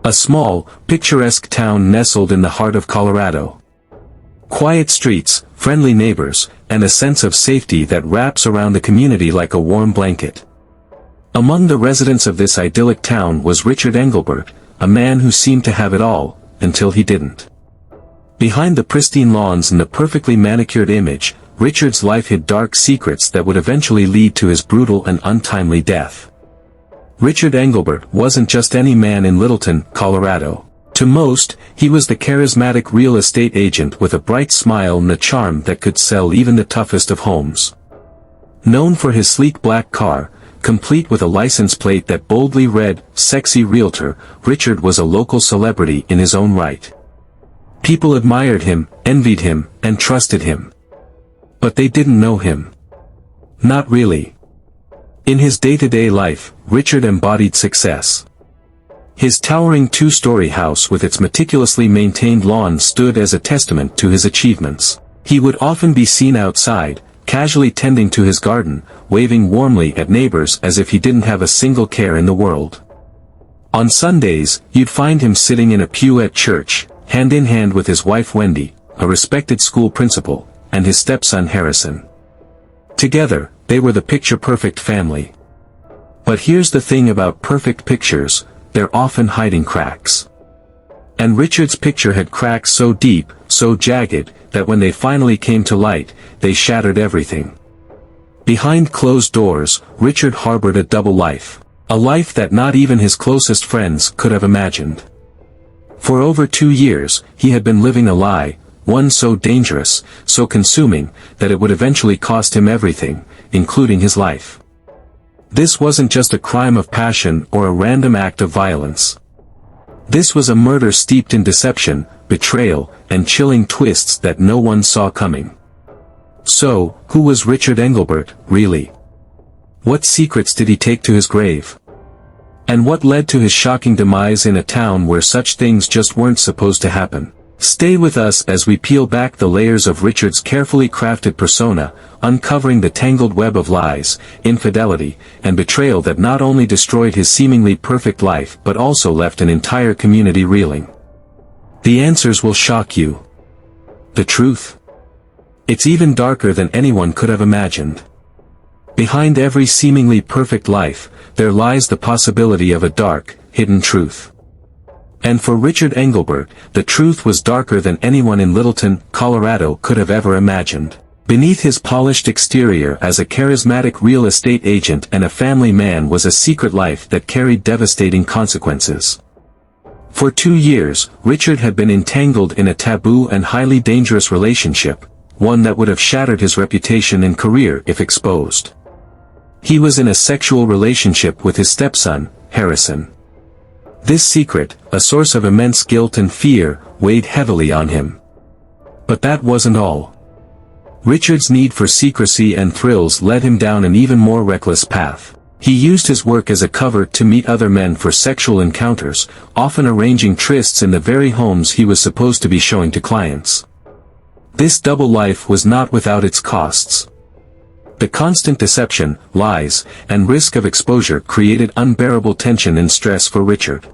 A small, picturesque town nestled in the heart of Colorado. Quiet streets, friendly neighbors, and a sense of safety that wraps around the community like a warm blanket. Among the residents of this idyllic town was Richard Engelbert, a man who seemed to have it all, until he didn't. Behind the pristine lawns and the perfectly manicured image, Richard's life hid dark secrets that would eventually lead to his brutal and untimely death. Richard Engelbert wasn't just any man in Littleton, Colorado. To most, he was the charismatic real estate agent with a bright smile and a charm that could sell even the toughest of homes. Known for his sleek black car, complete with a license plate that boldly read, "Sexy Realtor," Richard was a local celebrity in his own right. People admired him, envied him, and trusted him. But they didn't know him. Not really. In his day-to-day life, Richard embodied success. His towering two-story house with its meticulously maintained lawn stood as a testament to his achievements. He would often be seen outside, casually tending to his garden, waving warmly at neighbors as if he didn't have a single care in the world. On Sundays, you'd find him sitting in a pew at church, hand in hand with his wife Wendy, a respected school principal, and his stepson Harrison. Together, they were the picture-perfect family. But here's the thing about perfect pictures, they're often hiding cracks. And Richard's picture had cracks so deep, so jagged, that when they finally came to light, they shattered everything. Behind closed doors, Richard harbored a double life. A life that not even his closest friends could have imagined. For over 2 years, he had been living a lie, one so dangerous, so consuming, that it would eventually cost him everything, including his life. This wasn't just a crime of passion or a random act of violence. This was a murder steeped in deception, betrayal, and chilling twists that no one saw coming. So, who was Richard Engelbert, really? What secrets did he take to his grave? And what led to his shocking demise in a town where such things just weren't supposed to happen? Stay with us as we peel back the layers of Richard's carefully crafted persona, uncovering the tangled web of lies, infidelity, and betrayal that not only destroyed his seemingly perfect life but also left an entire community reeling. The answers will shock you. The truth? It's even darker than anyone could have imagined. Behind every seemingly perfect life, there lies the possibility of a dark, hidden truth. And for Richard Engelbert, the truth was darker than anyone in Littleton, Colorado could have ever imagined. Beneath his polished exterior as a charismatic real estate agent and a family man was a secret life that carried devastating consequences. For 2 years, Richard had been entangled in a taboo and highly dangerous relationship, one that would have shattered his reputation and career if exposed. He was in a sexual relationship with his stepson, Harrison. This secret, a source of immense guilt and fear, weighed heavily on him. But that wasn't all. Richard's need for secrecy and thrills led him down an even more reckless path. He used his work as a cover to meet other men for sexual encounters, often arranging trysts in the very homes he was supposed to be showing to clients. This double life was not without its costs. The constant deception, lies, and risk of exposure created unbearable tension and stress for Richard.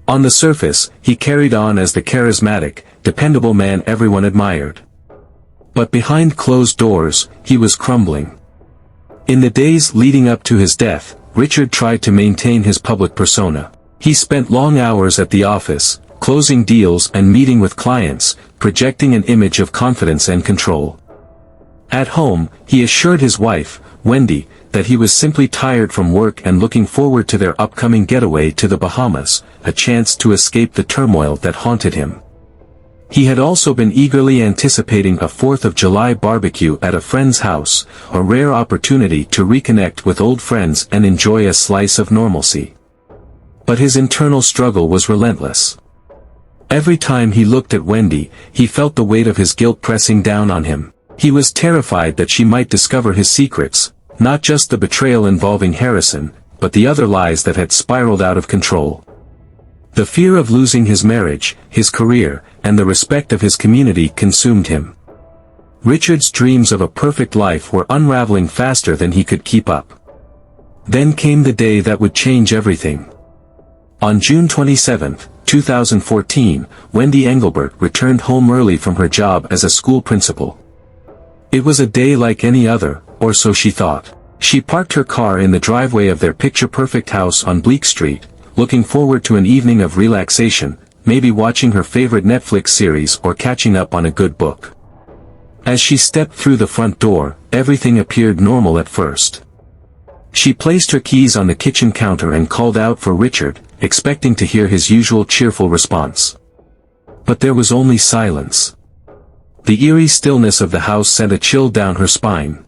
On the surface, he carried on as the charismatic, dependable man everyone admired. But behind closed doors, he was crumbling. In the days leading up to his death, Richard tried to maintain his public persona. He spent long hours at the office, closing deals and meeting with clients, projecting an image of confidence and control. At home, he assured his wife, Wendy, that he was simply tired from work and looking forward to their upcoming getaway to the Bahamas, a chance to escape the turmoil that haunted him. He had also been eagerly anticipating a 4th of July barbecue at a friend's house, a rare opportunity to reconnect with old friends and enjoy a slice of normalcy. But his internal struggle was relentless. Every time he looked at Wendy, he felt the weight of his guilt pressing down on him. He was terrified that she might discover his secrets, not just the betrayal involving Harrison, but the other lies that had spiraled out of control. The fear of losing his marriage, his career, and the respect of his community consumed him. Richard's dreams of a perfect life were unraveling faster than he could keep up. Then came the day that would change everything. On June 27, 2014, Wendy Engelbert returned home early from her job as a school principal. It was a day like any other, or so she thought. She parked her car in the driveway of their picture-perfect house on Bleak Street, looking forward to an evening of relaxation, maybe watching her favorite Netflix series or catching up on a good book. As she stepped through the front door, everything appeared normal at first. She placed her keys on the kitchen counter and called out for Richard, expecting to hear his usual cheerful response. But there was only silence. The eerie stillness of the house sent a chill down her spine.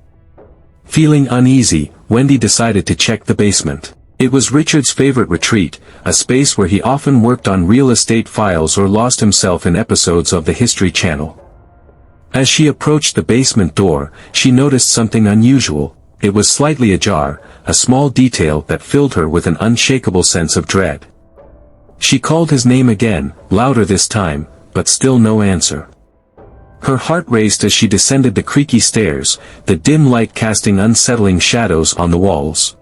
Feeling uneasy, Wendy decided to check the basement. It was Richard's favorite retreat, a space where he often worked on real estate files or lost himself in episodes of the History Channel. As she approached the basement door, she noticed something unusual. It was slightly ajar, a small detail that filled her with an unshakable sense of dread. She called his name again, louder this time, but still no answer. Her heart raced as she descended the creaky stairs, the dim light casting unsettling shadows on the walls.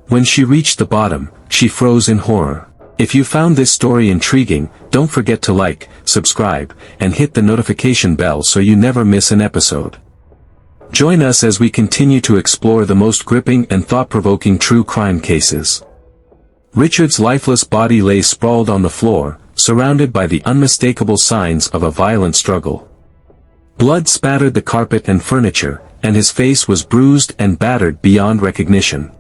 When she reached the bottom, she froze in horror. If you found this story intriguing, don't forget to like, subscribe, and hit the notification bell so you never miss an episode. Join us as we continue to explore the most gripping and thought-provoking true crime cases. Richard's lifeless body lay sprawled on the floor, surrounded by the unmistakable signs of a violent struggle. Blood spattered the carpet and furniture, and his face was bruised and battered beyond recognition.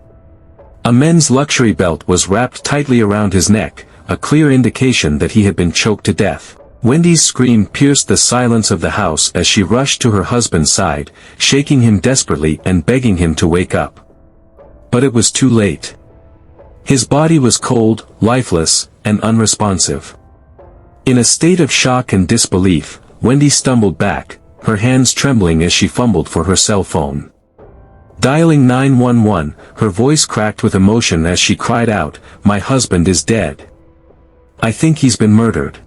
A men's luxury belt was wrapped tightly around his neck, a clear indication that he had been choked to death. Wendy's scream pierced the silence of the house as she rushed to her husband's side, shaking him desperately and begging him to wake up. But it was too late. His body was cold, lifeless, and unresponsive. In a state of shock and disbelief, Wendy stumbled back, her hands trembling as she fumbled for her cell phone. Dialing 911, her voice cracked with emotion as she cried out, "My husband is dead. I think he's been murdered."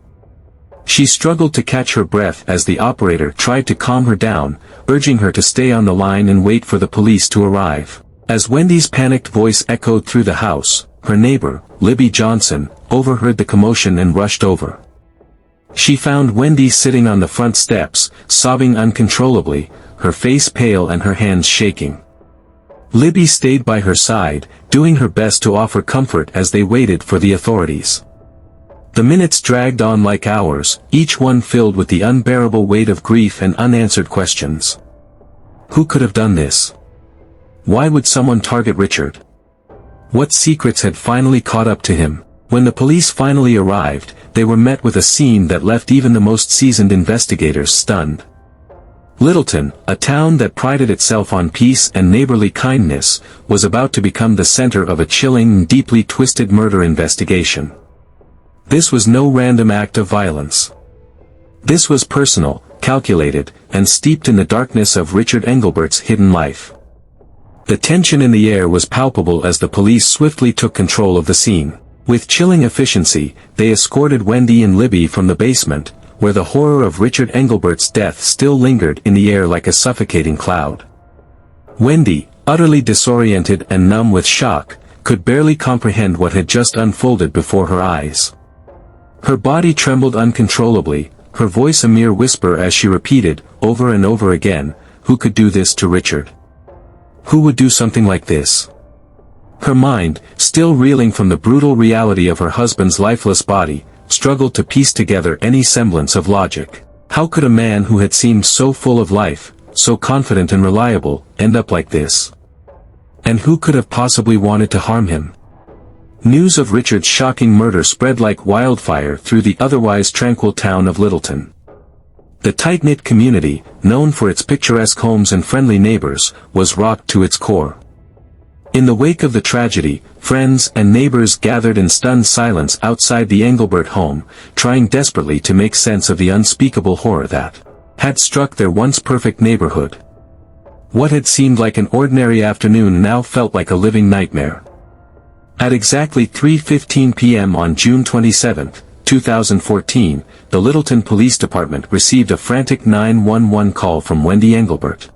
She struggled to catch her breath as the operator tried to calm her down, urging her to stay on the line and wait for the police to arrive. As Wendy's panicked voice echoed through the house, her neighbor, Libby Johnson, overheard the commotion and rushed over. She found Wendy sitting on the front steps, sobbing uncontrollably, her face pale and her hands shaking. Libby stayed by her side, doing her best to offer comfort as they waited for the authorities. The minutes dragged on like hours, each one filled with the unbearable weight of grief and unanswered questions. Who could have done this? Why would someone target Richard? What secrets had finally caught up to him? When the police finally arrived, they were met with a scene that left even the most seasoned investigators stunned. Littleton, a town that prided itself on peace and neighborly kindness, was about to become the center of a chilling and deeply twisted murder investigation. This was no random act of violence. This was personal, calculated, and steeped in the darkness of Richard Engelbert's hidden life. The tension in the air was palpable as the police swiftly took control of the scene. With chilling efficiency, they escorted Wendy and Libby from the basement, where the horror of Richard Engelbert's death still lingered in the air like a suffocating cloud. Wendy, utterly disoriented and numb with shock, could barely comprehend what had just unfolded before her eyes. Her body trembled uncontrollably, her voice a mere whisper as she repeated, over and over again, "Who could do this to Richard? Who would do something like this?" Her mind, still reeling from the brutal reality of her husband's lifeless body, struggled to piece together any semblance of logic. How could a man who had seemed so full of life, so confident and reliable, end up like this? And who could have possibly wanted to harm him? News of Richard's shocking murder spread like wildfire through the otherwise tranquil town of Littleton. The tight-knit community, known for its picturesque homes and friendly neighbors, was rocked to its core. In the wake of the tragedy, friends and neighbors gathered in stunned silence outside the Engelbert home, trying desperately to make sense of the unspeakable horror that had struck their once perfect neighborhood. What had seemed like an ordinary afternoon now felt like a living nightmare. At exactly 3:15 p.m. on June 27, 2014, the Littleton Police Department received a frantic 911 call from Wendy Engelbert.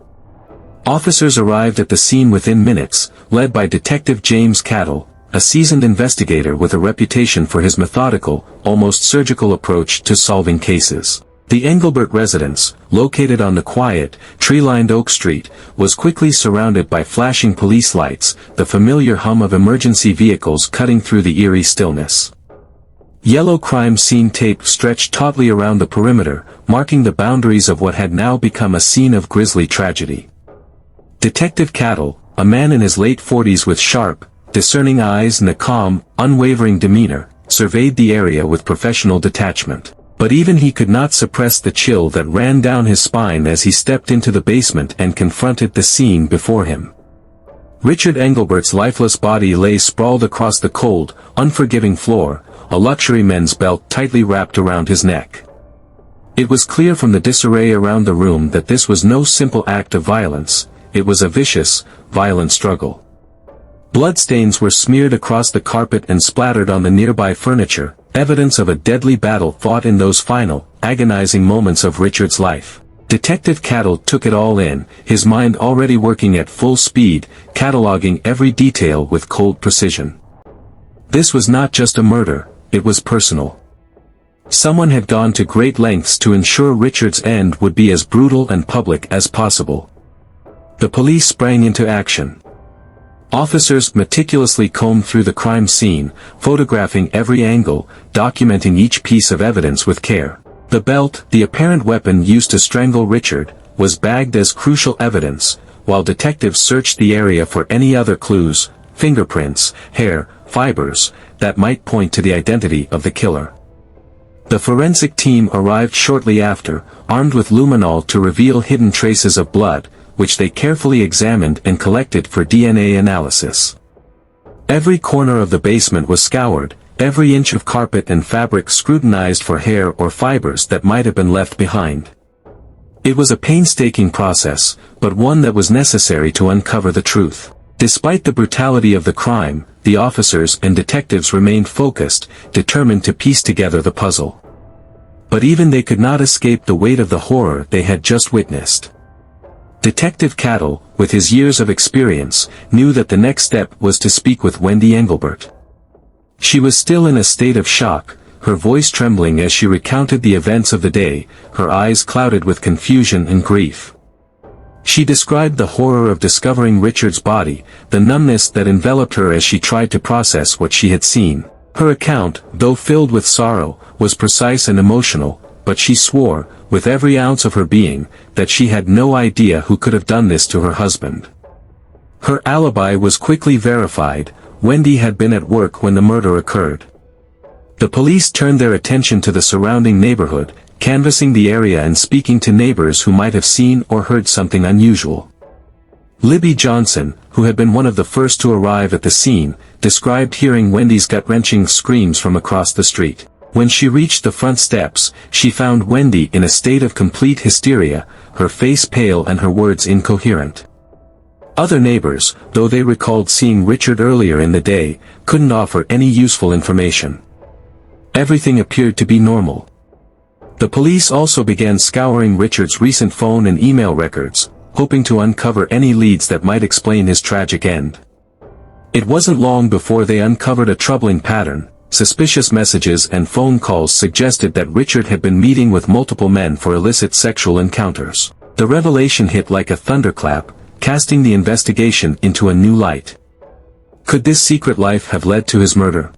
Officers arrived at the scene within minutes, led by Detective James Cattle, a seasoned investigator with a reputation for his methodical, almost surgical approach to solving cases. The Engelbert residence, located on the quiet, tree-lined Oak Street, was quickly surrounded by flashing police lights, the familiar hum of emergency vehicles cutting through the eerie stillness. Yellow crime scene tape stretched tautly around the perimeter, marking the boundaries of what had now become a scene of grisly tragedy. Detective Cattle, a man in his late 40s with sharp, discerning eyes and a calm, unwavering demeanor, surveyed the area with professional detachment. But even he could not suppress the chill that ran down his spine as he stepped into the basement and confronted the scene before him. Richard Engelbert's lifeless body lay sprawled across the cold, unforgiving floor, a luxury men's belt tightly wrapped around his neck. It was clear from the disarray around the room that this was no simple act of violence, it was a vicious, violent struggle. Bloodstains were smeared across the carpet and splattered on the nearby furniture, evidence of a deadly battle fought in those final, agonizing moments of Richard's life. Detective Cattle took it all in, his mind already working at full speed, cataloging every detail with cold precision. This was not just a murder, it was personal. Someone had gone to great lengths to ensure Richard's end would be as brutal and public as possible. The police sprang into action. Officers meticulously combed through the crime scene, photographing every angle, documenting each piece of evidence with care. The belt, the apparent weapon used to strangle Richard, was bagged as crucial evidence, while detectives searched the area for any other clues, fingerprints, hair, fibers, that might point to the identity of the killer. The forensic team arrived shortly after, armed with luminol to reveal hidden traces of blood, which they carefully examined and collected for DNA analysis. Every corner of the basement was scoured, every inch of carpet and fabric scrutinized for hair or fibers that might have been left behind. It was a painstaking process, but one that was necessary to uncover the truth. Despite the brutality of the crime, the officers and detectives remained focused, determined to piece together the puzzle. But even they could not escape the weight of the horror they had just witnessed. Detective Cattle, with his years of experience, knew that the next step was to speak with Wendy Engelbert. She was still in a state of shock, her voice trembling as she recounted the events of the day, her eyes clouded with confusion and grief. She described the horror of discovering Richard's body, the numbness that enveloped her as she tried to process what she had seen. Her account, though filled with sorrow, was precise and emotional, but she swore, with every ounce of her being, that she had no idea who could have done this to her husband. Her alibi was quickly verified. Wendy had been at work when the murder occurred. The police turned their attention to the surrounding neighborhood, canvassing the area and speaking to neighbors who might have seen or heard something unusual. Libby Johnson, who had been one of the first to arrive at the scene, described hearing Wendy's gut-wrenching screams from across the street. When she reached the front steps, she found Wendy in a state of complete hysteria, her face pale and her words incoherent. Other neighbors, though they recalled seeing Richard earlier in the day, couldn't offer any useful information. Everything appeared to be normal. The police also began scouring Richard's recent phone and email records, hoping to uncover any leads that might explain his tragic end. It wasn't long before they uncovered a troubling pattern. Suspicious messages and phone calls suggested that Richard had been meeting with multiple men for illicit sexual encounters. The revelation hit like a thunderclap, casting the investigation into a new light. Could this secret life have led to his murder?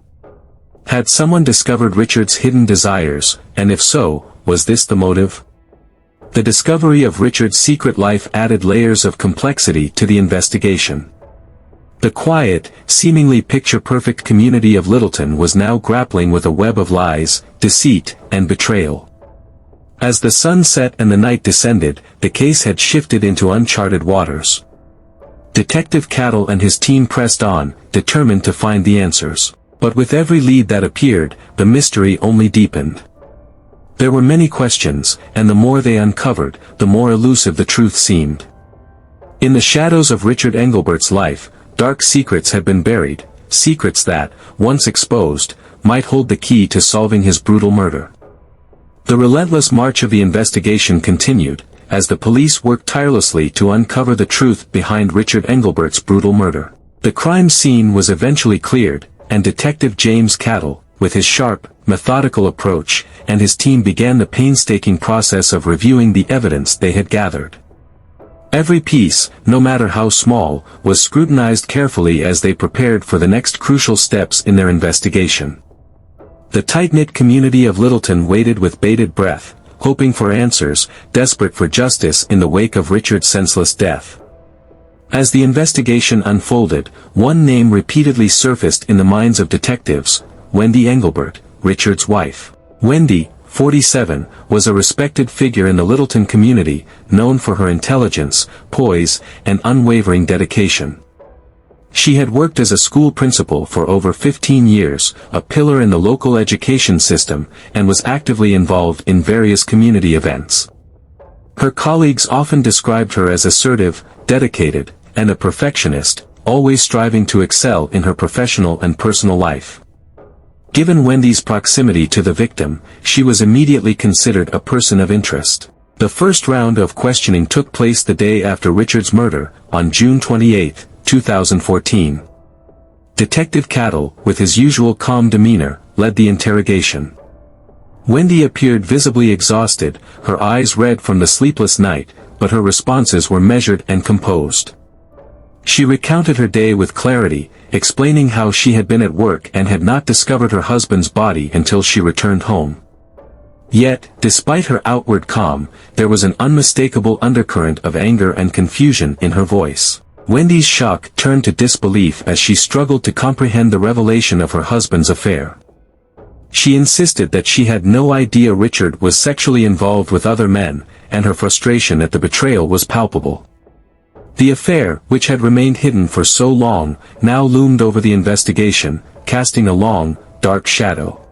Had someone discovered Richard's hidden desires, and if so, was this the motive? The discovery of Richard's secret life added layers of complexity to the investigation. The quiet, seemingly picture-perfect community of Littleton was now grappling with a web of lies, deceit, and betrayal. As the sun set and the night descended, the case had shifted into uncharted waters. Detective Cattle and his team pressed on, determined to find the answers. But with every lead that appeared, the mystery only deepened. There were many questions, and the more they uncovered, the more elusive the truth seemed. In the shadows of Richard Engelbert's life, dark secrets had been buried, secrets that, once exposed, might hold the key to solving his brutal murder. The relentless march of the investigation continued, as the police worked tirelessly to uncover the truth behind Richard Engelbert's brutal murder. The crime scene was eventually cleared, and Detective James Cattle, with his sharp, methodical approach, and his team began the painstaking process of reviewing the evidence they had gathered. Every piece, no matter how small, was scrutinized carefully as they prepared for the next crucial steps in their investigation. The tight-knit community of Littleton waited with bated breath, hoping for answers, desperate for justice in the wake of Richard's senseless death. As the investigation unfolded, one name repeatedly surfaced in the minds of detectives: Wendy Engelbert, Richard's wife. Wendy, 47, was a respected figure in the Littleton community, known for her intelligence, poise, and unwavering dedication. She had worked as a school principal for over 15 years, a pillar in the local education system, and was actively involved in various community events. Her colleagues often described her as assertive, dedicated, and a perfectionist, always striving to excel in her professional and personal life. Given Wendy's proximity to the victim, she was immediately considered a person of interest. The first round of questioning took place the day after Richard's murder, on June 28, 2014. Detective Cattle, with his usual calm demeanor, led the interrogation. Wendy appeared visibly exhausted, her eyes red from the sleepless night, but her responses were measured and composed. She recounted her day with clarity, explaining how she had been at work and had not discovered her husband's body until she returned home. Yet, despite her outward calm, there was an unmistakable undercurrent of anger and confusion in her voice. Wendy's shock turned to disbelief as she struggled to comprehend the revelation of her husband's affair. She insisted that she had no idea Richard was sexually involved with other men, and her frustration at the betrayal was palpable. The affair, which had remained hidden for so long, now loomed over the investigation, casting a long, dark shadow.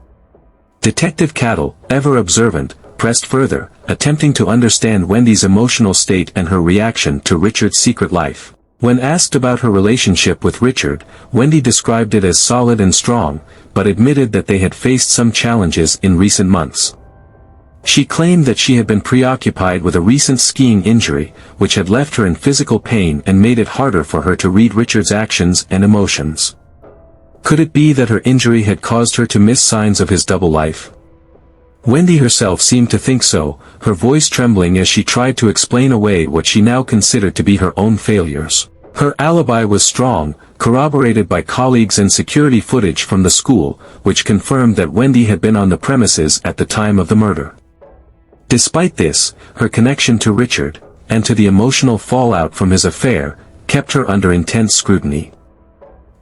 Detective Cattle, ever observant, pressed further, attempting to understand Wendy's emotional state and her reaction to Richard's secret life. When asked about her relationship with Richard, Wendy described it as solid and strong, but admitted that they had faced some challenges in recent months. She claimed that she had been preoccupied with a recent skiing injury, which had left her in physical pain and made it harder for her to read Richard's actions and emotions. Could it be that her injury had caused her to miss signs of his double life? Wendy herself seemed to think so, her voice trembling as she tried to explain away what she now considered to be her own failures. Her alibi was strong, corroborated by colleagues and security footage from the school, which confirmed that Wendy had been on the premises at the time of the murder. Despite this, her connection to Richard, and to the emotional fallout from his affair, kept her under intense scrutiny.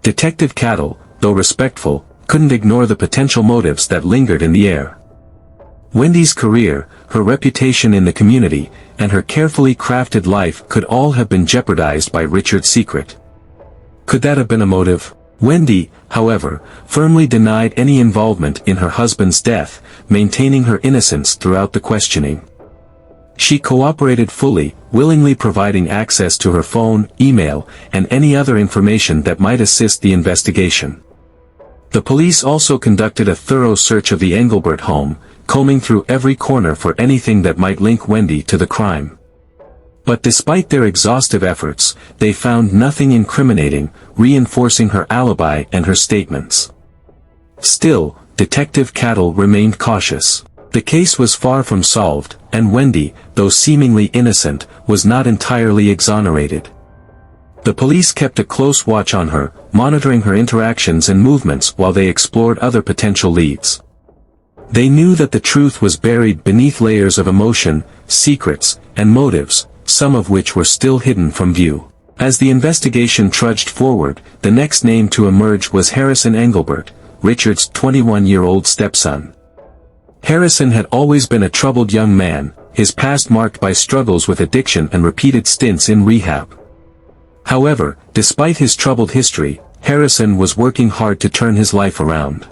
Detective Cattle, though respectful, couldn't ignore the potential motives that lingered in the air. Wendy's career, her reputation in the community, and her carefully crafted life could all have been jeopardized by Richard's secret. Could that have been a motive? Wendy, however, firmly denied any involvement in her husband's death, maintaining her innocence throughout the questioning. She cooperated fully, willingly providing access to her phone, email, and any other information that might assist the investigation. The police also conducted a thorough search of the Engelbert home, combing through every corner for anything that might link Wendy to the crime. But despite their exhaustive efforts, they found nothing incriminating, reinforcing her alibi and her statements. Still, Detective Cattle remained cautious. The case was far from solved, and Wendy, though seemingly innocent, was not entirely exonerated. The police kept a close watch on her, monitoring her interactions and movements while they explored other potential leads. They knew that the truth was buried beneath layers of emotion, secrets, and motives, some of which were still hidden from view. As the investigation trudged forward, the next name to emerge was Harrison Engelbert, Richard's 21-year-old stepson. Harrison had always been a troubled young man, his past marked by struggles with addiction and repeated stints in rehab. However, despite his troubled history, Harrison was working hard to turn his life around.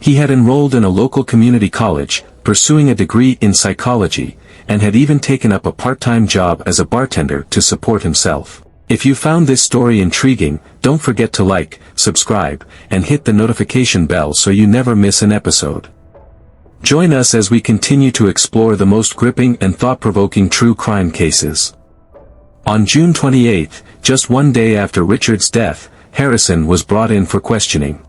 He had enrolled in a local community college, pursuing a degree in psychology, and had even taken up a part-time job as a bartender to support himself. If you found this story intriguing, don't forget to like, subscribe, and hit the notification bell so you never miss an episode. Join us as we continue to explore the most gripping and thought-provoking true crime cases. On June 28, just one day after Richard's death, Harrison was brought in for questioning.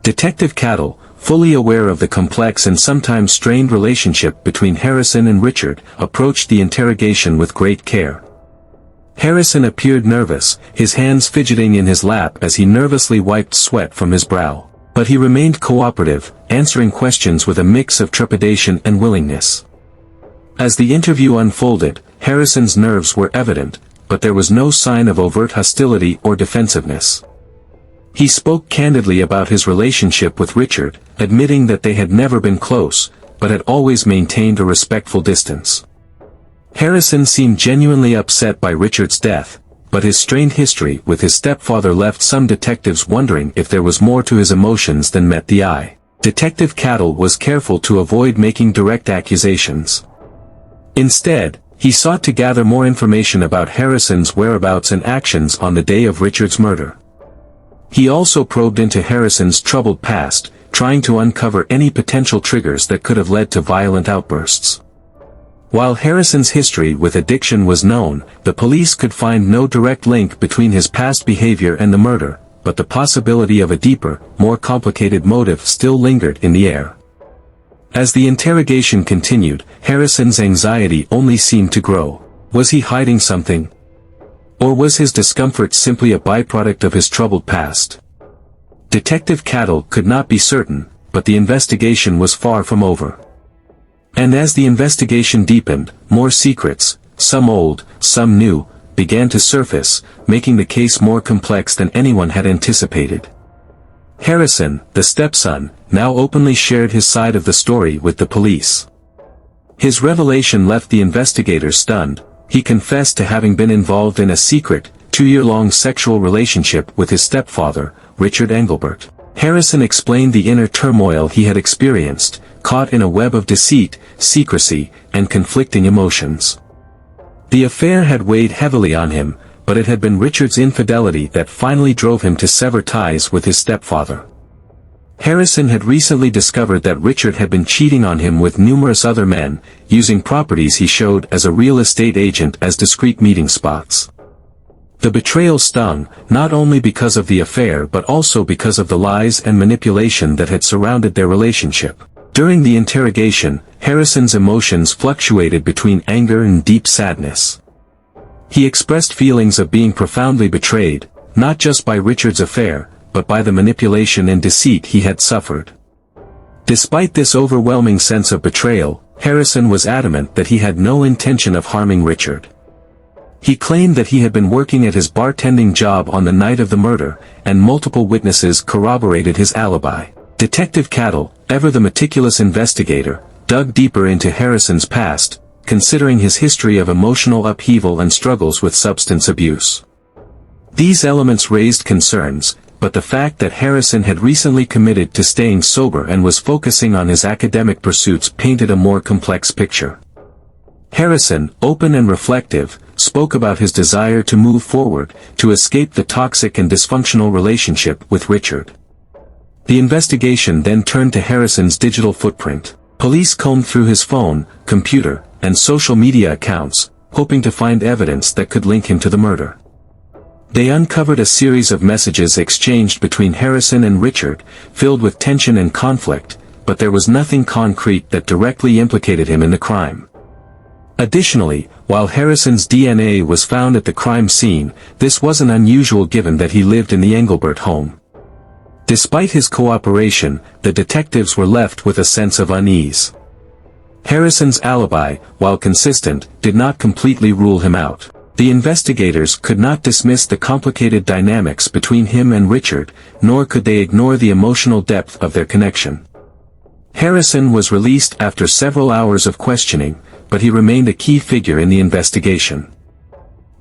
Detective Cattle, fully aware of the complex and sometimes strained relationship between Harrison and Richard, approached the interrogation with great care. Harrison appeared nervous, his hands fidgeting in his lap as he nervously wiped sweat from his brow. But he remained cooperative, answering questions with a mix of trepidation and willingness. As the interview unfolded, Harrison's nerves were evident, but there was no sign of overt hostility or defensiveness. He spoke candidly about his relationship with Richard, admitting that they had never been close, but had always maintained a respectful distance. Harrison seemed genuinely upset by Richard's death, but his strained history with his stepfather left some detectives wondering if there was more to his emotions than met the eye. Detective Cattle was careful to avoid making direct accusations. Instead, he sought to gather more information about Harrison's whereabouts and actions on the day of Richard's murder. He also probed into Harrison's troubled past, trying to uncover any potential triggers that could have led to violent outbursts. While Harrison's history with addiction was known, the police could find no direct link between his past behavior and the murder, but the possibility of a deeper, more complicated motive still lingered in the air. As the interrogation continued, Harrison's anxiety only seemed to grow. Was he hiding something? Or was his discomfort simply a byproduct of his troubled past? Detective Cattle could not be certain, but the investigation was far from over. And as the investigation deepened, more secrets, some old, some new, began to surface, making the case more complex than anyone had anticipated. Harrison, the stepson, now openly shared his side of the story with the police. His revelation left the investigators stunned. He confessed to having been involved in a secret, 2-year-long sexual relationship with his stepfather, Richard Engelbert. Harrison explained the inner turmoil he had experienced, caught in a web of deceit, secrecy, and conflicting emotions. The affair had weighed heavily on him, but it had been Richard's infidelity that finally drove him to sever ties with his stepfather. Harrison had recently discovered that Richard had been cheating on him with numerous other men, using properties he showed as a real estate agent as discreet meeting spots. The betrayal stung, not only because of the affair but also because of the lies and manipulation that had surrounded their relationship. During the interrogation, Harrison's emotions fluctuated between anger and deep sadness. He expressed feelings of being profoundly betrayed, not just by Richard's affair, but by the manipulation and deceit he had suffered. Despite this overwhelming sense of betrayal, Harrison was adamant that he had no intention of harming Richard. He claimed that he had been working at his bartending job on the night of the murder, and multiple witnesses corroborated his alibi. Detective Cattle, ever the meticulous investigator, dug deeper into Harrison's past, considering his history of emotional upheaval and struggles with substance abuse. These elements raised concerns, but the fact that Harrison had recently committed to staying sober and was focusing on his academic pursuits painted a more complex picture. Harrison, open and reflective, spoke about his desire to move forward, to escape the toxic and dysfunctional relationship with Richard. The investigation then turned to Harrison's digital footprint. Police combed through his phone, computer, and social media accounts, hoping to find evidence that could link him to the murder. They uncovered a series of messages exchanged between Harrison and Richard, filled with tension and conflict, but there was nothing concrete that directly implicated him in the crime. Additionally, while Harrison's DNA was found at the crime scene, this wasn't unusual given that he lived in the Engelbert home. Despite his cooperation, the detectives were left with a sense of unease. Harrison's alibi, while consistent, did not completely rule him out. The investigators could not dismiss the complicated dynamics between him and Richard, nor could they ignore the emotional depth of their connection. Harrison was released after several hours of questioning, but he remained a key figure in the investigation.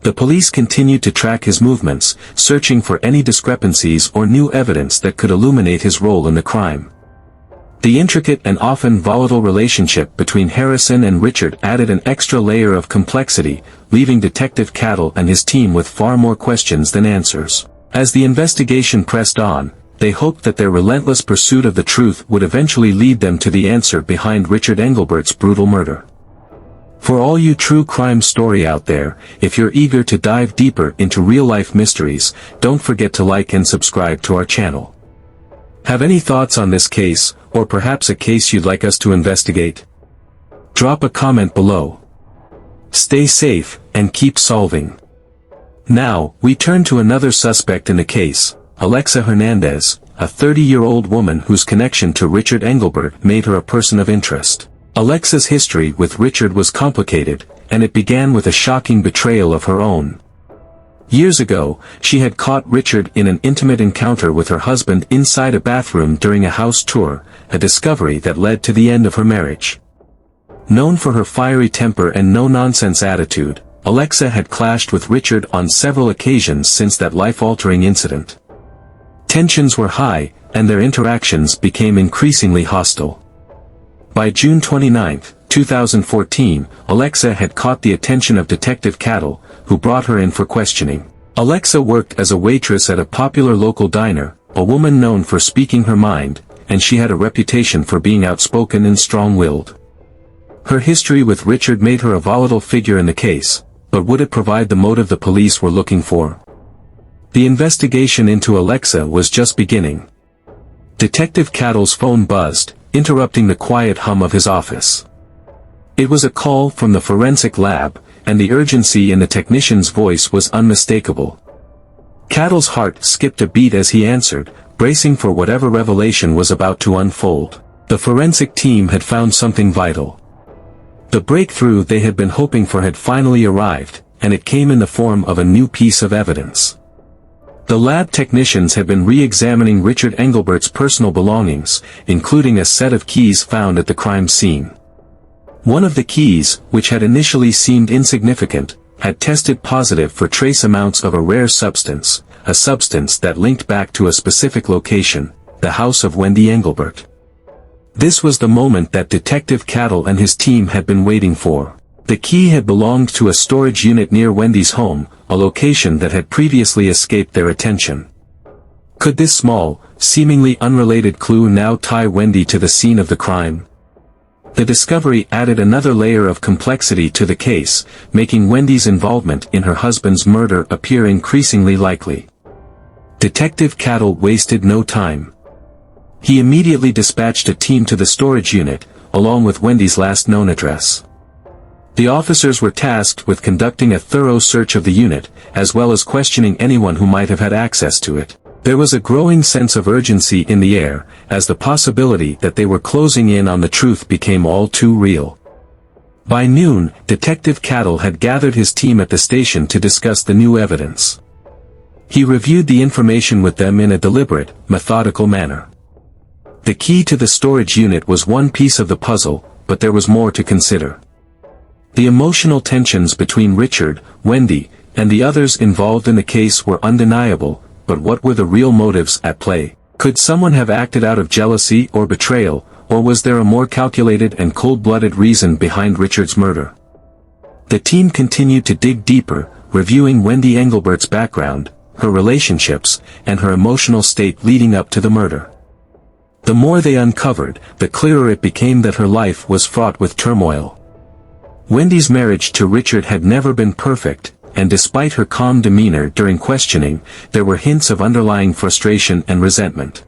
The police continued to track his movements, searching for any discrepancies or new evidence that could illuminate his role in the crime. The intricate and often volatile relationship between Harrison and Richard added an extra layer of complexity, leaving Detective Cattle and his team with far more questions than answers. As the investigation pressed on, they hoped that their relentless pursuit of the truth would eventually lead them to the answer behind Richard Engelbert's brutal murder. For all you true crime story out there, if you're eager to dive deeper into real-life mysteries, don't forget to like and subscribe to our channel. Have any thoughts on this case, or perhaps a case you'd like us to investigate? Drop a comment below. Stay safe, and keep solving. Now, we turn to another suspect in the case, Alexa Hernandez, a 30-year-old woman whose connection to Richard Engelbert made her a person of interest. Alexa's history with Richard was complicated, and it began with a shocking betrayal of her own. Years ago, she had caught Richard in an intimate encounter with her husband inside a bathroom during a house tour, a discovery that led to the end of her marriage. Known for her fiery temper and no-nonsense attitude, Alexa had clashed with Richard on several occasions since that life-altering incident. Tensions were high, and their interactions became increasingly hostile. By June 29, 2014, Alexa had caught the attention of Detective Cattle, who brought her in for questioning. Alexa worked as a waitress at a popular local diner, a woman known for speaking her mind, and she had a reputation for being outspoken and strong-willed. Her history with Richard made her a volatile figure in the case, but would it provide the motive the police were looking for? The investigation into Alexa was just beginning. Detective Cattle's phone buzzed, interrupting the quiet hum of his office. It was a call from the forensic lab, and the urgency in the technician's voice was unmistakable. Cattle's heart skipped a beat as he answered, bracing for whatever revelation was about to unfold. The forensic team had found something vital. The breakthrough they had been hoping for had finally arrived, and it came in the form of a new piece of evidence. The lab technicians had been re-examining Richard Engelbert's personal belongings, including a set of keys found at the crime scene. One of the keys, which had initially seemed insignificant, had tested positive for trace amounts of a rare substance, a substance that linked back to a specific location, the house of Wendy Engelbert. This was the moment that Detective Cattle and his team had been waiting for. The key had belonged to a storage unit near Wendy's home, a location that had previously escaped their attention. Could this small, seemingly unrelated clue now tie Wendy to the scene of the crime? The discovery added another layer of complexity to the case, making Wendy's involvement in her husband's murder appear increasingly likely. Detective Cattle wasted no time. He immediately dispatched a team to the storage unit, along with Wendy's last known address. The officers were tasked with conducting a thorough search of the unit, as well as questioning anyone who might have had access to it. There was a growing sense of urgency in the air, as the possibility that they were closing in on the truth became all too real. By noon, Detective Cattle had gathered his team at the station to discuss the new evidence. He reviewed the information with them in a deliberate, methodical manner. The key to the storage unit was one piece of the puzzle, but there was more to consider. The emotional tensions between Richard, Wendy, and the others involved in the case were undeniable, but what were the real motives at play? Could someone have acted out of jealousy or betrayal, or was there a more calculated and cold-blooded reason behind Richard's murder? The team continued to dig deeper, reviewing Wendy Engelbert's background, her relationships, and her emotional state leading up to the murder. The more they uncovered, the clearer it became that her life was fraught with turmoil. Wendy's marriage to Richard had never been perfect, and despite her calm demeanor during questioning, there were hints of underlying frustration and resentment.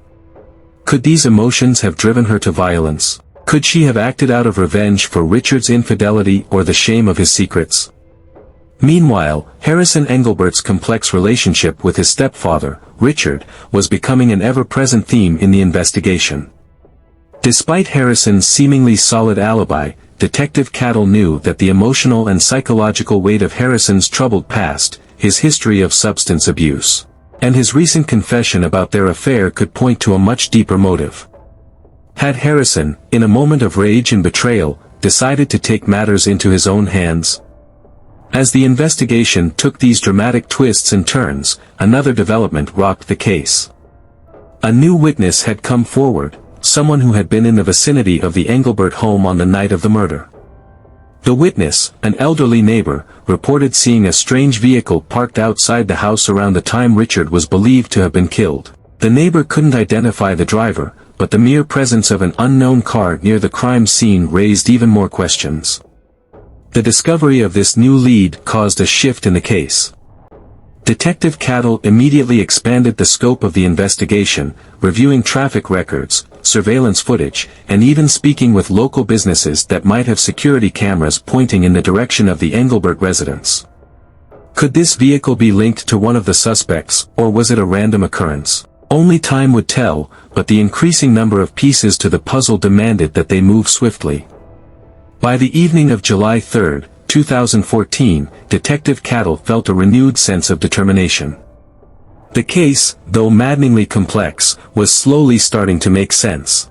Could these emotions have driven her to violence? Could she have acted out of revenge for Richard's infidelity or the shame of his secrets? Meanwhile, Harrison Engelbert's complex relationship with his stepfather, Richard, was becoming an ever-present theme in the investigation. Despite Harrison's seemingly solid alibi, Detective Cattle knew that the emotional and psychological weight of Harrison's troubled past, his history of substance abuse, and his recent confession about their affair could point to a much deeper motive. Had Harrison, in a moment of rage and betrayal, decided to take matters into his own hands? As the investigation took these dramatic twists and turns, another development rocked the case. A new witness had come forward, someone who had been in the vicinity of the Engelbert home on the night of the murder. The witness, an elderly neighbor, reported seeing a strange vehicle parked outside the house around the time Richard was believed to have been killed. The neighbor couldn't identify the driver, but the mere presence of an unknown car near the crime scene raised even more questions. The discovery of this new lead caused a shift in the case. Detective Cattle immediately expanded the scope of the investigation, reviewing traffic records, surveillance footage, and even speaking with local businesses that might have security cameras pointing in the direction of the Engelbert residence. Could this vehicle be linked to one of the suspects, or was it a random occurrence? Only time would tell, but the increasing number of pieces to the puzzle demanded that they move swiftly. By the evening of July 3, 2014, Detective Cattle felt a renewed sense of determination. The case, though maddeningly complex, was slowly starting to make sense.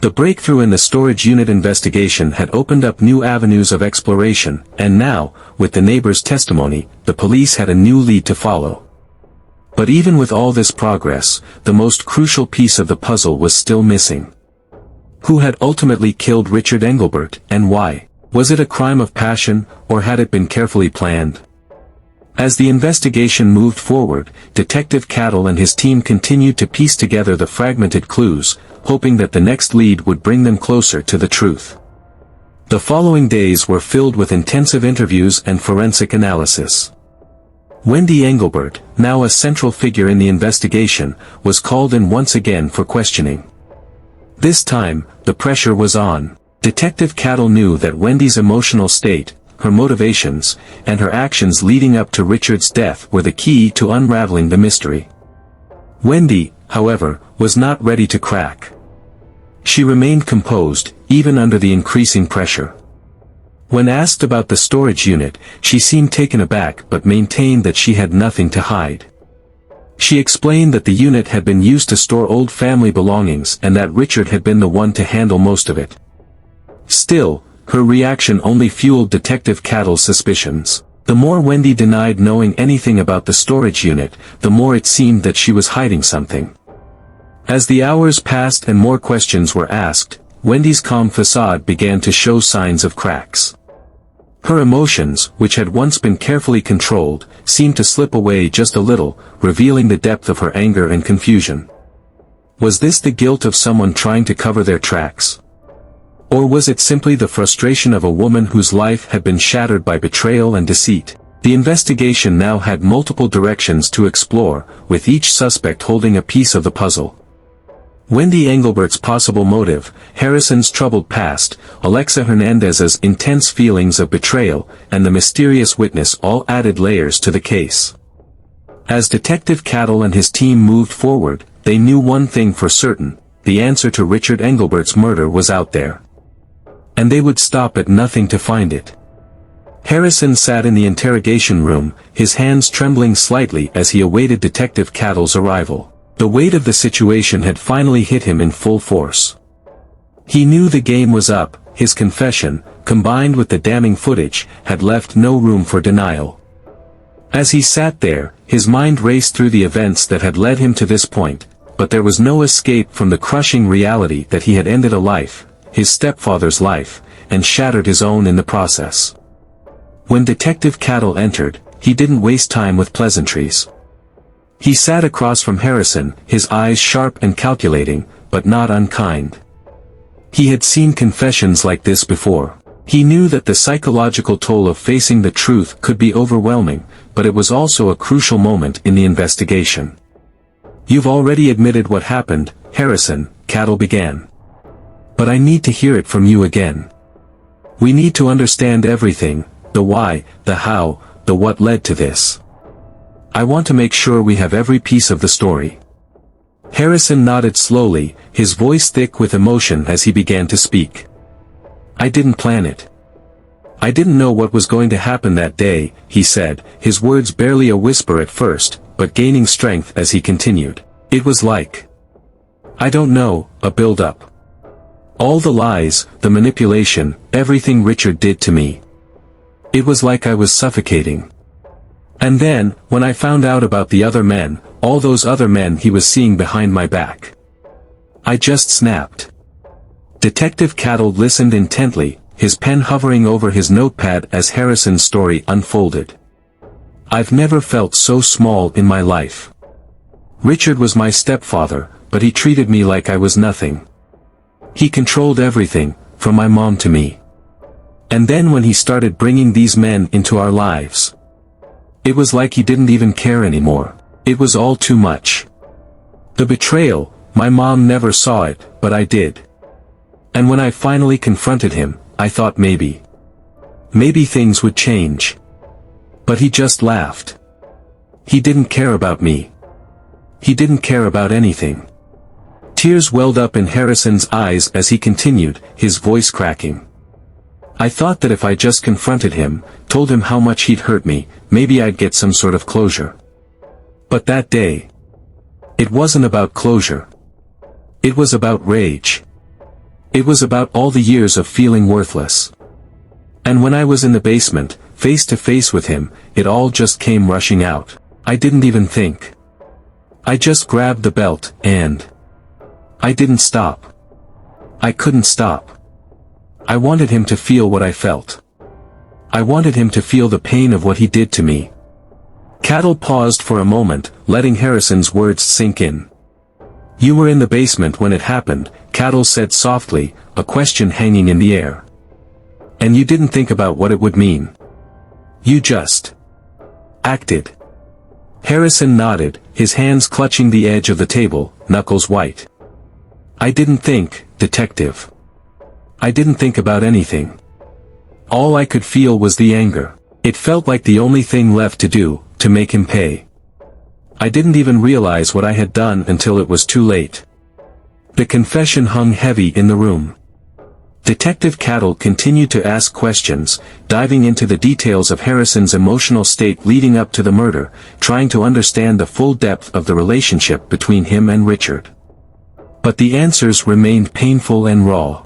The breakthrough in the storage unit investigation had opened up new avenues of exploration, and now, with the neighbor's testimony, the police had a new lead to follow. But even with all this progress, the most crucial piece of the puzzle was still missing. Who had ultimately killed Richard Engelbert, and why? Was it a crime of passion, or had it been carefully planned? As the investigation moved forward, Detective Cattle and his team continued to piece together the fragmented clues, hoping that the next lead would bring them closer to the truth. The following days were filled with intensive interviews and forensic analysis. Wendy Engelbert, now a central figure in the investigation, was called in once again for questioning. This time, the pressure was on. Detective Cattle knew that Wendy's emotional state, her motivations, and her actions leading up to Richard's death were the key to unraveling the mystery. Wendy, however, was not ready to crack. She remained composed, even under the increasing pressure. When asked about the storage unit, she seemed taken aback but maintained that she had nothing to hide. She explained that the unit had been used to store old family belongings and that Richard had been the one to handle most of it. Still, her reaction only fueled Detective Cattle's suspicions. The more Wendy denied knowing anything about the storage unit, the more it seemed that she was hiding something. As the hours passed and more questions were asked, Wendy's calm facade began to show signs of cracks. Her emotions, which had once been carefully controlled, seemed to slip away just a little, revealing the depth of her anger and confusion. Was this the guilt of someone trying to cover their tracks? Or was it simply the frustration of a woman whose life had been shattered by betrayal and deceit? The investigation now had multiple directions to explore, with each suspect holding a piece of the puzzle. Wendy Engelbert's possible motive, Harrison's troubled past, Alexa Hernandez's intense feelings of betrayal, and the mysterious witness all added layers to the case. As Detective Cattle and his team moved forward, they knew one thing for certain: the answer to Richard Engelbert's murder was out there. And they would stop at nothing to find it. Harrison sat in the interrogation room, his hands trembling slightly as he awaited Detective Cattle's arrival. The weight of the situation had finally hit him in full force. He knew the game was up. His confession, combined with the damning footage, had left no room for denial. As he sat there, his mind raced through the events that had led him to this point, but there was no escape from the crushing reality that he had ended a life, his stepfather's life, and shattered his own in the process. When Detective Cattle entered, he didn't waste time with pleasantries. He sat across from Harrison, his eyes sharp and calculating, but not unkind. He had seen confessions like this before. He knew that the psychological toll of facing the truth could be overwhelming, but it was also a crucial moment in the investigation. "You've already admitted what happened, Harrison," Cattle began. "But I need to hear it from you again. We need to understand everything, the why, the how, the what led to this. I want to make sure we have every piece of the story." Harrison nodded slowly, his voice thick with emotion as he began to speak. "I didn't plan it. I didn't know what was going to happen that day," he said, his words barely a whisper at first, but gaining strength as he continued. "It was like, I don't know, a build-up. All the lies, the manipulation, everything Richard did to me. It was like I was suffocating. And then, when I found out about the other men, all those other men he was seeing behind my back, I just snapped." Detective Cattle listened intently, his pen hovering over his notepad as Harrison's story unfolded. "I've never felt so small in my life. Richard was my stepfather, but he treated me like I was nothing. He controlled everything, from my mom to me. And then when he started bringing these men into our lives, it was like he didn't even care anymore. It was all too much. The betrayal, my mom never saw it, but I did. And when I finally confronted him, I thought maybe things would change. But he just laughed. He didn't care about me. He didn't care about anything. Tears welled up in Harrison's eyes as he continued, his voice cracking. I thought that if I just confronted him, told him how much he'd hurt me, maybe I'd get some sort of closure. But that day, it wasn't about closure. It was about rage. It was about all the years of feeling worthless. And when I was in the basement, face to face with him, it all just came rushing out. I didn't even think. I just grabbed the belt, and I didn't stop. I couldn't stop. I wanted him to feel what I felt. I wanted him to feel the pain of what he did to me. Cattle paused for a moment, letting Harrison's words sink in. You were in the basement when it happened, Cattle said softly, a question hanging in the air. And you didn't think about what it would mean. You just acted. Harrison nodded, his hands clutching the edge of the table, knuckles white. I didn't think, Detective. I didn't think about anything. All I could feel was the anger. It felt like the only thing left to do, to make him pay. I didn't even realize what I had done until it was too late. The confession hung heavy in the room. Detective Cattle continued to ask questions, diving into the details of Harrison's emotional state leading up to the murder, trying to understand the full depth of the relationship between him and Richard. But the answers remained painful and raw.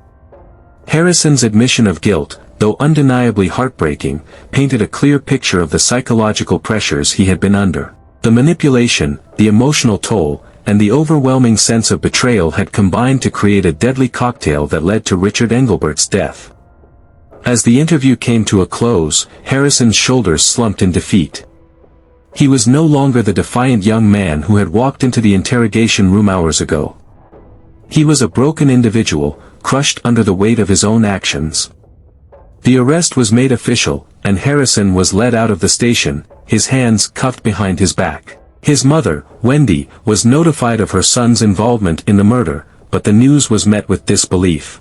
Harrison's admission of guilt, though undeniably heartbreaking, painted a clear picture of the psychological pressures he had been under. The manipulation, the emotional toll, and the overwhelming sense of betrayal had combined to create a deadly cocktail that led to Richard Engelbert's death. As the interview came to a close, Harrison's shoulders slumped in defeat. He was no longer the defiant young man who had walked into the interrogation room hours ago. He was a broken individual, crushed under the weight of his own actions. The arrest was made official, and Harrison was led out of the station, his hands cuffed behind his back. His mother, Wendy, was notified of her son's involvement in the murder, but the news was met with disbelief.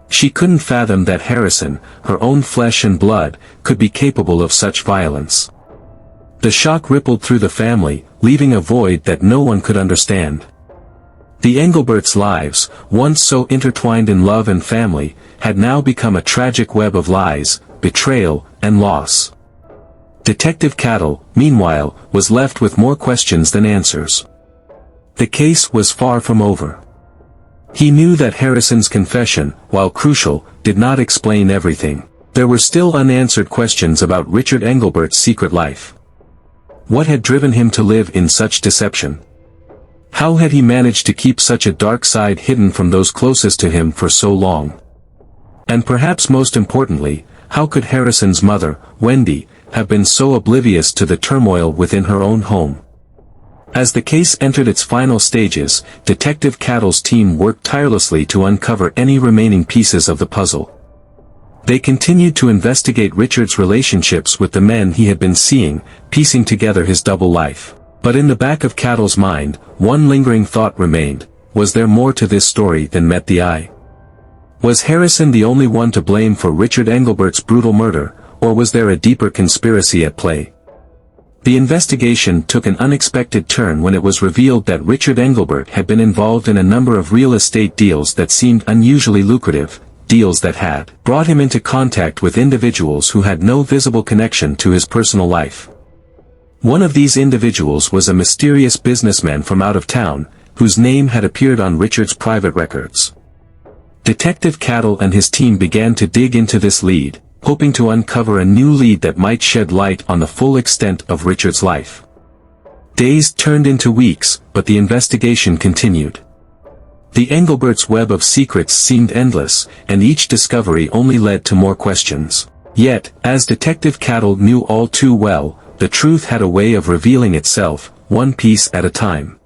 She couldn't fathom that Harrison, her own flesh and blood, could be capable of such violence. The shock rippled through the family, leaving a void that no one could understand. The Engelberts' lives, once so intertwined in love and family, had now become a tragic web of lies, betrayal, and loss. Detective Cattle, meanwhile, was left with more questions than answers. The case was far from over. He knew that Harrison's confession, while crucial, did not explain everything. There were still unanswered questions about Richard Engelbert's secret life. What had driven him to live in such deception? How had he managed to keep such a dark side hidden from those closest to him for so long? And perhaps most importantly, how could Harrison's mother, Wendy, have been so oblivious to the turmoil within her own home? As the case entered its final stages, Detective Cattle's team worked tirelessly to uncover any remaining pieces of the puzzle. They continued to investigate Richard's relationships with the men he had been seeing, piecing together his double life. But in the back of Cattle's mind, one lingering thought remained: was there more to this story than met the eye? Was Harrison the only one to blame for Richard Engelbert's brutal murder, or was there a deeper conspiracy at play? The investigation took an unexpected turn when it was revealed that Richard Engelbert had been involved in a number of real estate deals that seemed unusually lucrative, deals that had brought him into contact with individuals who had no visible connection to his personal life. One of these individuals was a mysterious businessman from out of town, whose name had appeared on Richard's private records. Detective Cattle and his team began to dig into this lead, hoping to uncover a new lead that might shed light on the full extent of Richard's life. Days turned into weeks, but the investigation continued. The Engelberts' web of secrets seemed endless, and each discovery only led to more questions. Yet, as Detective Cattle knew all too well, the truth had a way of revealing itself, one piece at a time.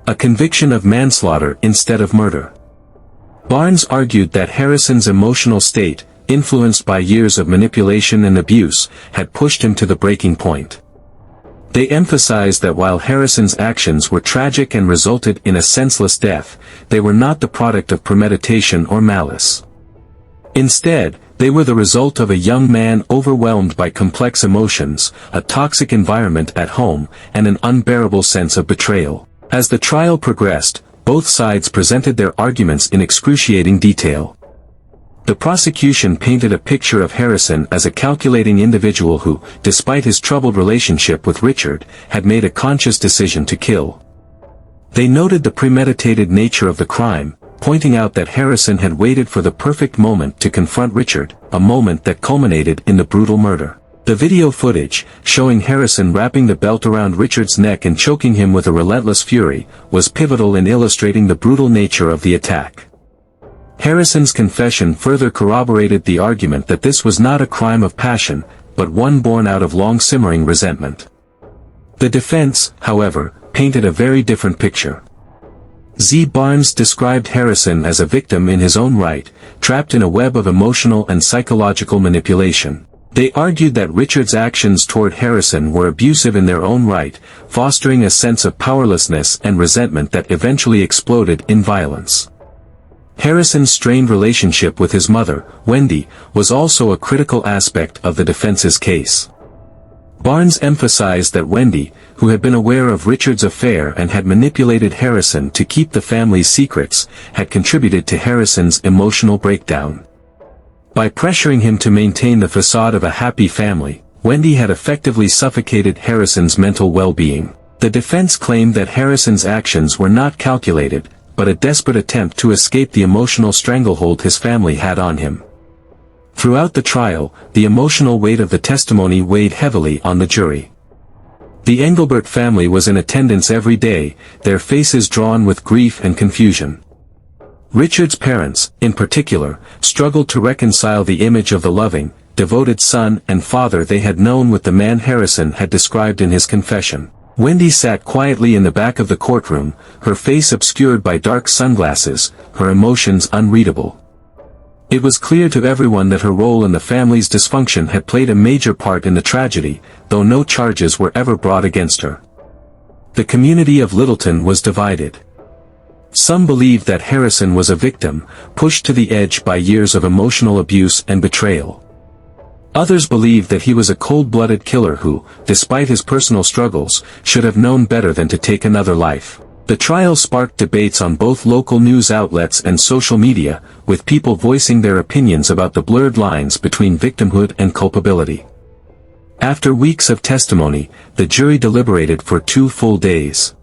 A conviction of manslaughter instead of murder. Barnes argued that Harrison's emotional state, influenced by years of manipulation and abuse, had pushed him to the breaking point. They emphasized that while Harrison's actions were tragic and resulted in a senseless death, they were not the product of premeditation or malice. Instead, they were the result of a young man overwhelmed by complex emotions, a toxic environment at home, and an unbearable sense of betrayal. As the trial progressed, both sides presented their arguments in excruciating detail. The prosecution painted a picture of Harrison as a calculating individual who, despite his troubled relationship with Richard, had made a conscious decision to kill. They noted the premeditated nature of the crime, pointing out that Harrison had waited for the perfect moment to confront Richard, a moment that culminated in the brutal murder. The video footage, showing Harrison wrapping the belt around Richard's neck and choking him with a relentless fury, was pivotal in illustrating the brutal nature of the attack. Harrison's confession further corroborated the argument that this was not a crime of passion, but one born out of long-simmering resentment. The defense, however, painted a very different picture. Z. Barnes described Harrison as a victim in his own right, trapped in a web of emotional and psychological manipulation. They argued that Richard's actions toward Harrison were abusive in their own right, fostering a sense of powerlessness and resentment that eventually exploded in violence. Harrison's strained relationship with his mother, Wendy, was also a critical aspect of the defense's case. Barnes emphasized that Wendy, who had been aware of Richard's affair and had manipulated Harrison to keep the family's secrets, had contributed to Harrison's emotional breakdown. By pressuring him to maintain the facade of a happy family, Wendy had effectively suffocated Harrison's mental well-being. The defense claimed that Harrison's actions were not calculated, but a desperate attempt to escape the emotional stranglehold his family had on him. Throughout the trial, the emotional weight of the testimony weighed heavily on the jury. The Engelbert family was in attendance every day, their faces drawn with grief and confusion. Richard's parents, in particular, struggled to reconcile the image of the loving, devoted son and father they had known with the man Harrison had described in his confession. Wendy sat quietly in the back of the courtroom, her face obscured by dark sunglasses, her emotions unreadable. It was clear to everyone that her role in the family's dysfunction had played a major part in the tragedy, though no charges were ever brought against her. The community of Littleton was divided. Some believed that Harrison was a victim, pushed to the edge by years of emotional abuse and betrayal. Others believed that he was a cold-blooded killer who, despite his personal struggles, should have known better than to take another life. The trial sparked debates on both local news outlets and social media, with people voicing their opinions about the blurred lines between victimhood and culpability. After weeks of testimony, the jury deliberated for 2 full days.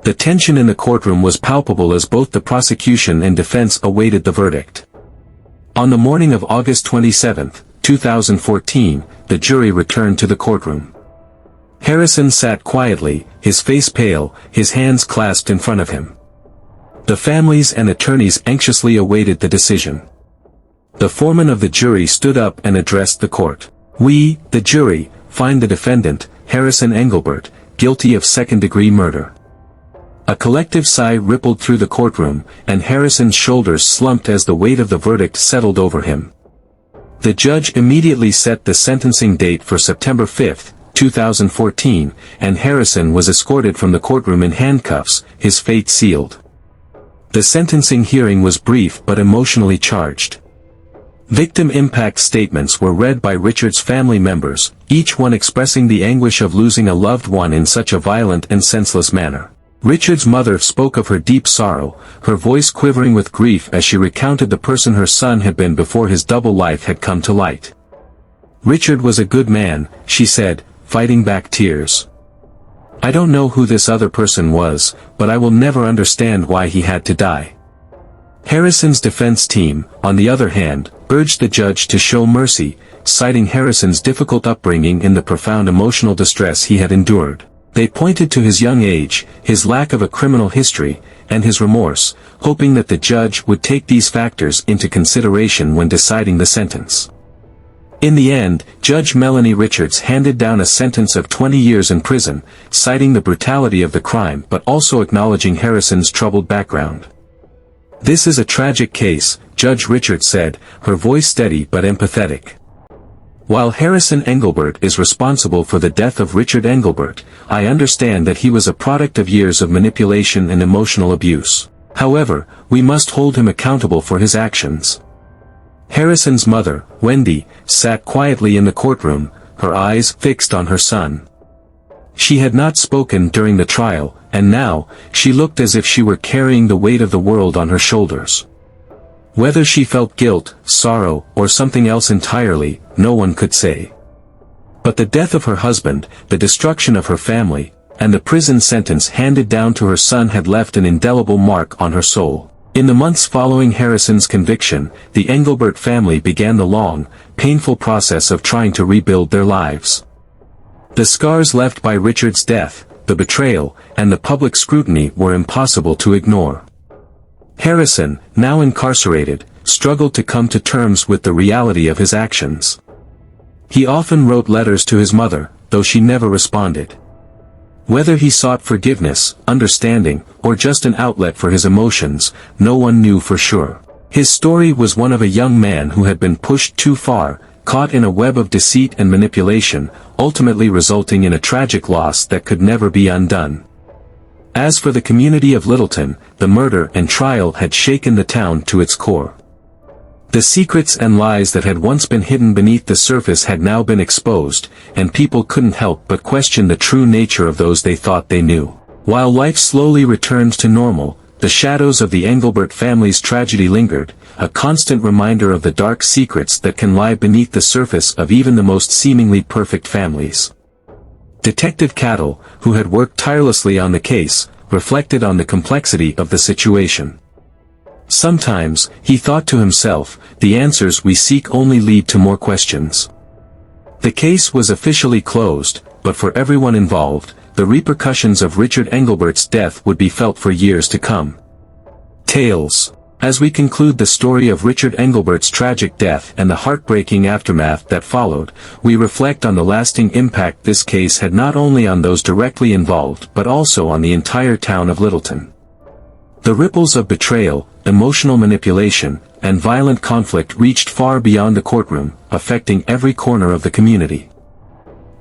The tension in the courtroom was palpable as both the prosecution and defense awaited the verdict. On the morning of August 27, 2014, the jury returned to the courtroom. Harrison sat quietly, his face pale, his hands clasped in front of him. The families and attorneys anxiously awaited the decision. The foreman of the jury stood up and addressed the court. "We, the jury, find the defendant, Harrison Engelbert, guilty of second-degree murder." A collective sigh rippled through the courtroom, and Harrison's shoulders slumped as the weight of the verdict settled over him. The judge immediately set the sentencing date for September 5, 2014, and Harrison was escorted from the courtroom in handcuffs, his fate sealed. The sentencing hearing was brief but emotionally charged. Victim impact statements were read by Richard's family members, each one expressing the anguish of losing a loved one in such a violent and senseless manner. Richard's mother spoke of her deep sorrow, her voice quivering with grief as she recounted the person her son had been before his double life had come to light. "Richard was a good man," she said, fighting back tears. "I don't know who this other person was, but I will never understand why he had to die." Harrison's defense team, on the other hand, urged the judge to show mercy, citing Harrison's difficult upbringing and the profound emotional distress he had endured. They pointed to his young age, his lack of a criminal history, and his remorse, hoping that the judge would take these factors into consideration when deciding the sentence. In the end, Judge Melanie Richards handed down a sentence of 20 years in prison, citing the brutality of the crime but also acknowledging Harrison's troubled background. "This is a tragic case," Judge Richard said, her voice steady but empathetic. "While Harrison Engelbert is responsible for the death of Richard Engelbert, I understand that he was a product of years of manipulation and emotional abuse. However, we must hold him accountable for his actions." Harrison's mother, Wendy, sat quietly in the courtroom, her eyes fixed on her son. She had not spoken during the trial, and now, she looked as if she were carrying the weight of the world on her shoulders. Whether she felt guilt, sorrow, or something else entirely, no one could say. But the death of her husband, the destruction of her family, and the prison sentence handed down to her son had left an indelible mark on her soul. In the months following Harrison's conviction, the Engelbert family began the long, painful process of trying to rebuild their lives. The scars left by Richard's death, the betrayal, and the public scrutiny were impossible to ignore. Harrison, now incarcerated, struggled to come to terms with the reality of his actions. He often wrote letters to his mother, though she never responded. Whether he sought forgiveness, understanding, or just an outlet for his emotions, no one knew for sure. His story was one of a young man who had been pushed too far, caught in a web of deceit and manipulation, ultimately resulting in a tragic loss that could never be undone. As for the community of Littleton, the murder and trial had shaken the town to its core. The secrets and lies that had once been hidden beneath the surface had now been exposed, and people couldn't help but question the true nature of those they thought they knew. While life slowly returned to normal, the shadows of the Engelbert family's tragedy lingered, a constant reminder of the dark secrets that can lie beneath the surface of even the most seemingly perfect families. Detective Cattle, who had worked tirelessly on the case, reflected on the complexity of the situation. Sometimes, he thought to himself, the answers we seek only lead to more questions. The case was officially closed, but for everyone involved, the repercussions of Richard Engelbert's death would be felt for years to come. Tales. As we conclude the story of Richard Engelbert's tragic death and the heartbreaking aftermath that followed, we reflect on the lasting impact this case had not only on those directly involved but also on the entire town of Littleton. The ripples of betrayal, emotional manipulation, and violent conflict reached far beyond the courtroom, affecting every corner of the community.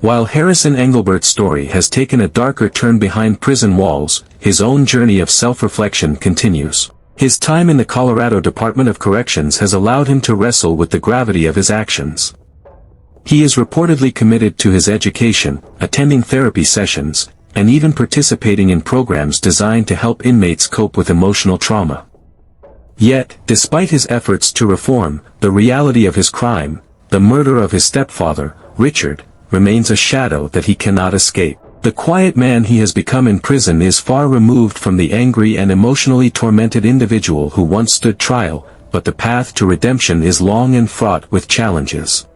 While Harrison Engelbert's story has taken a darker turn behind prison walls, his own journey of self-reflection continues. His time in the Colorado Department of Corrections has allowed him to wrestle with the gravity of his actions. He is reportedly committed to his education, attending therapy sessions, and even participating in programs designed to help inmates cope with emotional trauma. Yet, despite his efforts to reform, the reality of his crime, the murder of his stepfather, Richard, remains a shadow that he cannot escape. The quiet man he has become in prison is far removed from the angry and emotionally tormented individual who once stood trial, but the path to redemption is long and fraught with challenges.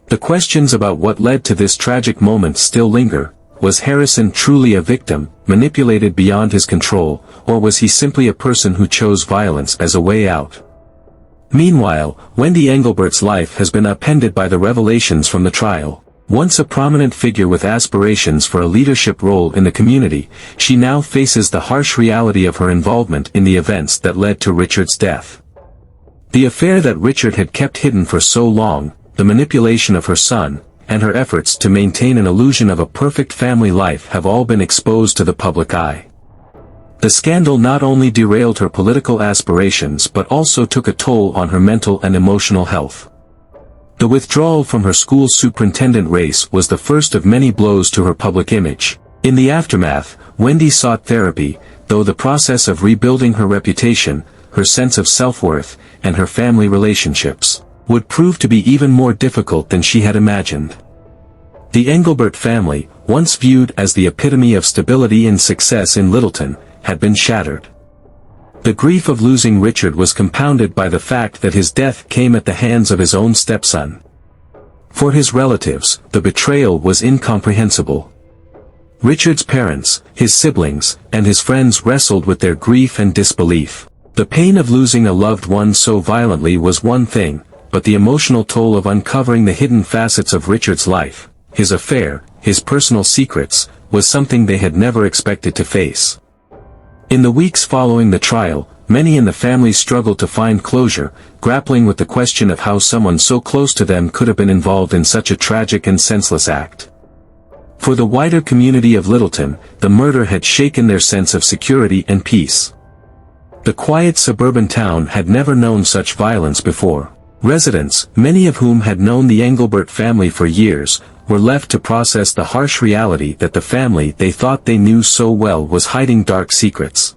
The questions about what led to this tragic moment still linger. Was Harrison truly a victim, manipulated beyond his control, or was he simply a person who chose violence as a way out? Meanwhile, Wendy Engelbert's life has been upended by the revelations from the trial. Once a prominent figure with aspirations for a leadership role in the community, she now faces the harsh reality of her involvement in the events that led to Richard's death. The affair that Richard had kept hidden for so long, the manipulation of her son, and her efforts to maintain an illusion of a perfect family life have all been exposed to the public eye. The scandal not only derailed her political aspirations but also took a toll on her mental and emotional health. The withdrawal from her school's superintendent race was the first of many blows to her public image. In the aftermath, Wendy sought therapy, though the process of rebuilding her reputation, her sense of self-worth, and her family relationships would prove to be even more difficult than she had imagined. The Engelbert family, once viewed as the epitome of stability and success in Littleton, had been shattered. The grief of losing Richard was compounded by the fact that his death came at the hands of his own stepson. For his relatives, the betrayal was incomprehensible. Richard's parents, his siblings, and his friends wrestled with their grief and disbelief. The pain of losing a loved one so violently was one thing, but the emotional toll of uncovering the hidden facets of Richard's life, his affair, his personal secrets, was something they had never expected to face. In the weeks following the trial, many in the family struggled to find closure, grappling with the question of how someone so close to them could have been involved in such a tragic and senseless act. For the wider community of Littleton, the murder had shaken their sense of security and peace. The quiet suburban town had never known such violence before. Residents, many of whom had known the Engelbert family for years, were left to process the harsh reality that the family they thought they knew so well was hiding dark secrets.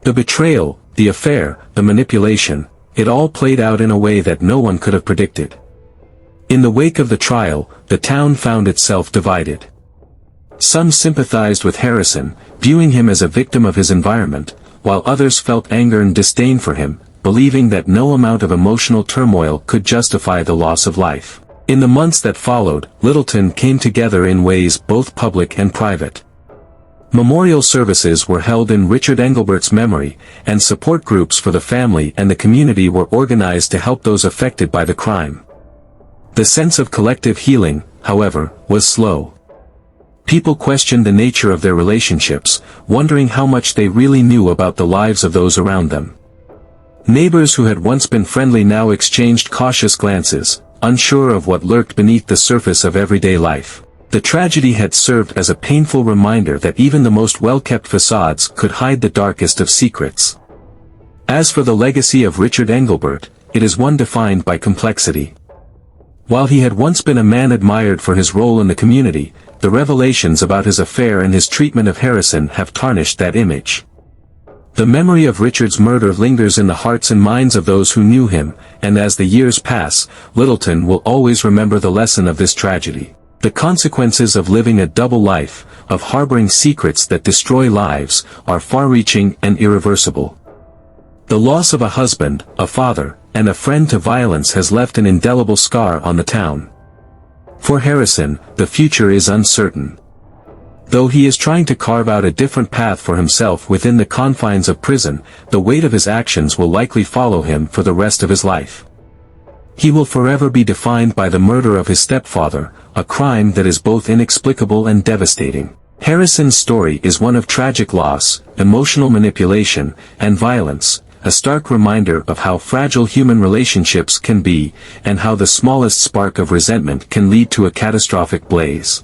The betrayal, the affair, the manipulation, it all played out in a way that no one could have predicted. In the wake of the trial, the town found itself divided. Some sympathized with Harrison, viewing him as a victim of his environment, while others felt anger and disdain for him, believing that no amount of emotional turmoil could justify the loss of life. In the months that followed, Littleton came together in ways both public and private. Memorial services were held in Richard Engelbert's memory, and support groups for the family and the community were organized to help those affected by the crime. The sense of collective healing, however, was slow. People questioned the nature of their relationships, wondering how much they really knew about the lives of those around them. Neighbors who had once been friendly now exchanged cautious glances, unsure of what lurked beneath the surface of everyday life. The tragedy had served as a painful reminder that even the most well-kept facades could hide the darkest of secrets. As for the legacy of Richard Engelbert, it is one defined by complexity. While he had once been a man admired for his role in the community, the revelations about his affair and his treatment of Harrison have tarnished that image. The memory of Richard's murder lingers in the hearts and minds of those who knew him, and as the years pass, Littleton will always remember the lesson of this tragedy. The consequences of living a double life, of harboring secrets that destroy lives, are far-reaching and irreversible. The loss of a husband, a father, and a friend to violence has left an indelible scar on the town. For Harrison, the future is uncertain. Though he is trying to carve out a different path for himself within the confines of prison, the weight of his actions will likely follow him for the rest of his life. He will forever be defined by the murder of his stepfather, a crime that is both inexplicable and devastating. Harrison's story is one of tragic loss, emotional manipulation, and violence, a stark reminder of how fragile human relationships can be, and how the smallest spark of resentment can lead to a catastrophic blaze.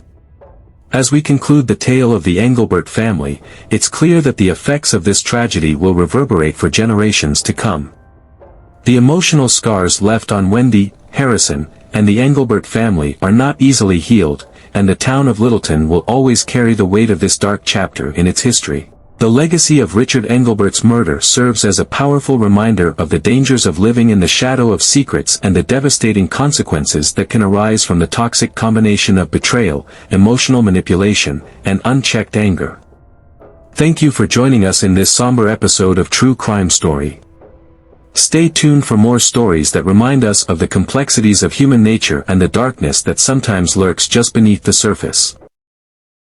As we conclude the tale of the Engelbert family, it's clear that the effects of this tragedy will reverberate for generations to come. The emotional scars left on Wendy, Harrison, and the Engelbert family are not easily healed, and the town of Littleton will always carry the weight of this dark chapter in its history. The legacy of Richard Engelbert's murder serves as a powerful reminder of the dangers of living in the shadow of secrets and the devastating consequences that can arise from the toxic combination of betrayal, emotional manipulation, and unchecked anger. Thank you for joining us in this somber episode of True Crime Story. Stay tuned for more stories that remind us of the complexities of human nature and the darkness that sometimes lurks just beneath the surface.